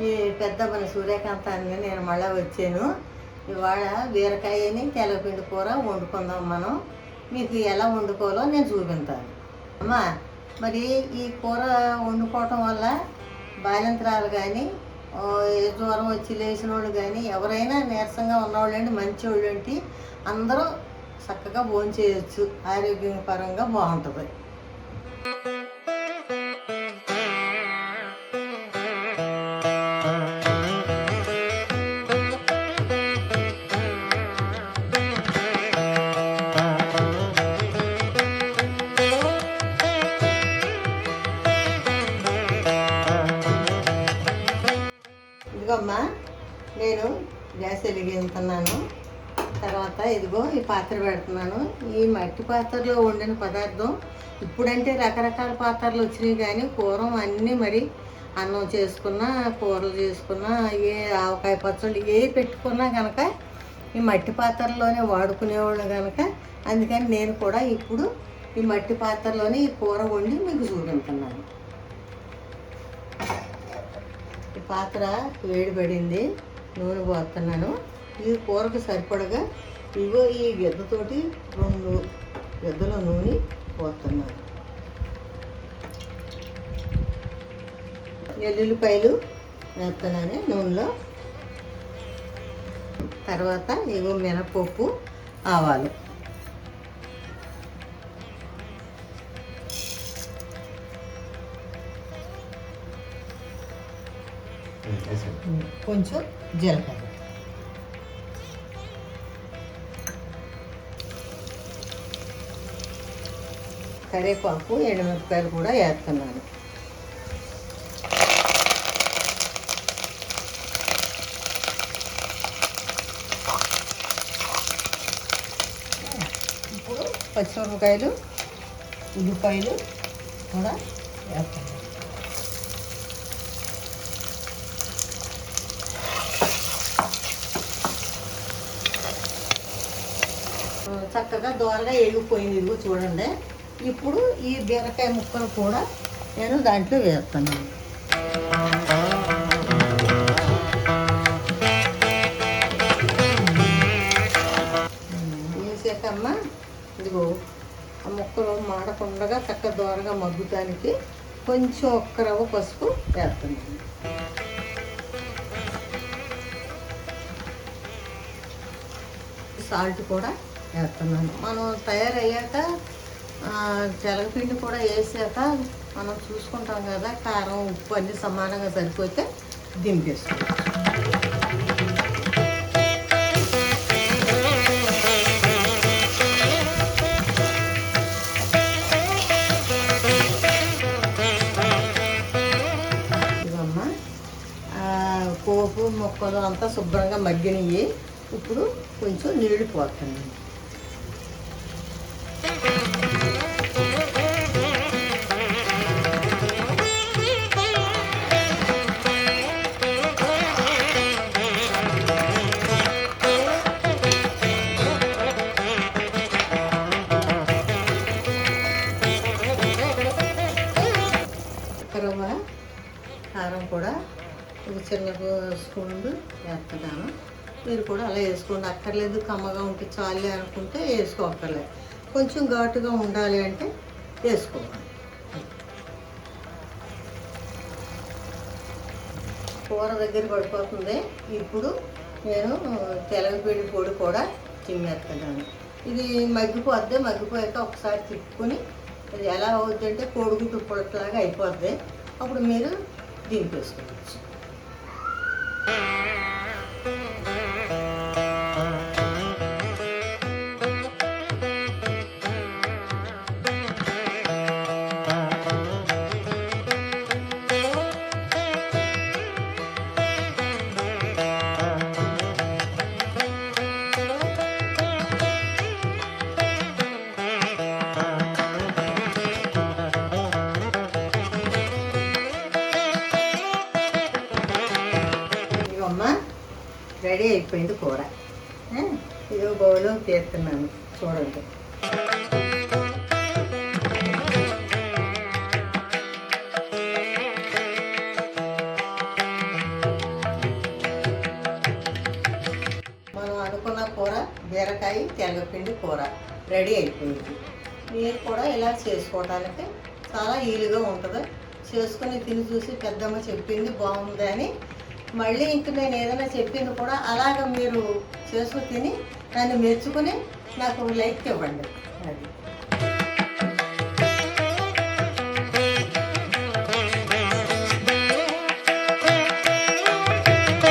ఈ పెద్ద మన సూర్యకాంతాన్ని నేను మళ్ళీ వచ్చాను. ఇవాళ బీరకాయని తెల్లపిండి కూర వండుకుందాం మనం. మీకు ఎలా వండుకోవాలో నేను చూపించాను. అమ్మా, మరి ఈ కూర వండుకోవటం వల్ల బాలింతరాలు కానీ, జ్వరం వచ్చి లేచిన వాళ్ళు కానీ, ఎవరైనా నీరసంగా ఉన్నవాళ్ళండి, మంచి వాళ్ళు ఏంటి అందరూ చక్కగా భోంచేయచ్చు. ఆరోగ్యపరంగా బాగుంటుంది. ఇదిగోమ్మా, నేను గ్యాస్ వెలిగిస్తున్నాను. తర్వాత ఇదిగో ఈ పాత్ర పెడుతున్నాను. ఈ మట్టి పాత్రలో వండిన పదార్థం ఇప్పుడంటే రకరకాల పాత్రలు వచ్చినాయి, కానీ పూర్వం అన్నీ మరి అన్నం చేసుకున్నా, కూరలు చేసుకున్నా, ఏ ఆవకాయ పచ్చళ్ళు ఏ పెట్టుకున్నా కనుక ఈ మట్టి పాత్రలోనే వాడుకునేవాళ్ళు కనుక, అందుకని నేను కూడా ఇప్పుడు ఈ మట్టి పాత్రలోనే ఈ కూర వండి మీకు చూపించున్నాను. ఈ పాత్ర వేడిపడింది, నూనె పోస్తున్నాను. ఈ కూరకు సరిపడగా ఇగో ఈ గిద్దతోటి 2 గిద్దల నూనె పోస్తున్నాను. ఎల్లుల్లిపాయలు వేస్తున్నాను నూనెలో. తర్వాత ఇగో మినపప్పు, ఆవాలు. కొంచెం జీలకర్ర. కరివేపాకు, ఎండుమిరపకాయలు కూడా వేస్తున్నాను. ఇప్పుడు పచ్చిమిరపకాయలు, ఉల్లిపాయలు కూడా వేస్తున్నాను. చక్కగా దోరగా ఎగిపోయింది, ఇదిగో చూడండి. ఇప్పుడు ఈ బీరకాయ ముక్కలు కూడా నేను దాంట్లో వేస్తున్నాను. వేసాకమ్మ ఇదిగో ఆ ముక్కలు మాడకుండా చక్కగా దోరగా మగ్గుతానికి కొంచెం ఒక్క రవ్వ పసుపు వేస్తున్నాను. సాల్ట్ కూడా వేస్తున్నాను. మనం తయారయ్యాక తెలగపిండి కూడా వేసాక మనం చూసుకుంటాం కదా, కారం ఉప్పు అన్నీ సమానంగా సరిపోతే దింపేసుకోవచ్చు. ఇవమ్మా పోపు మొక్కలు అంతా శుభ్రంగా మగ్గినవి. ఇప్పుడు కొంచెం నీళ్ళు పోతుంది. కారం కూడా ఒక చిన్న స్పూన్లు వేస్తున్నాను. మీరు కూడా అలా వేసుకోండి. అక్కర్లేదు కమ్మగా ఉంటే చాలే అనుకుంటే వేసుకోక్కర్లేదు. కొంచెం ఘాటుగా ఉండాలి అంటే వేసుకోవాలి. కూర దగ్గర పడిపోతుంది. ఇప్పుడు నేను తెలగపిండి పొడి కూడా చిమ్మేస్తున్నాను. ఇది మగ్గిపోయాక ఒకసారి తిప్పుకొని ఇది ఎలా అవుద్ది అంటే కోడిగుడ్డు పొడట్లాగా అయిపోద్ది. అప్పుడు మీరు దింపేసుకోవచ్చు. రెడీ అయిపోయింది కూర. ఇది బౌల్లో తీస్తున్నాను, చూడండి. మనం అనుకున్న కూర బీరకాయ తెల్లపిండి కూర రెడీ అయిపోయింది. మీరు కూడా ఇలా చేసుకోవడానికి చాలా ఈజీగా ఉంటుంది. చేసుకుని తిని చూసి పెద్దమ్మ చెప్పింది బాగుంది అని మళ్ళీ ఇంక నేను ఏదైనా చెప్పింది కూడా అలాగ మీరు చేసుకుని తిని నన్ను మెచ్చుకుని నాకు లైక్ ఇవ్వండి. అది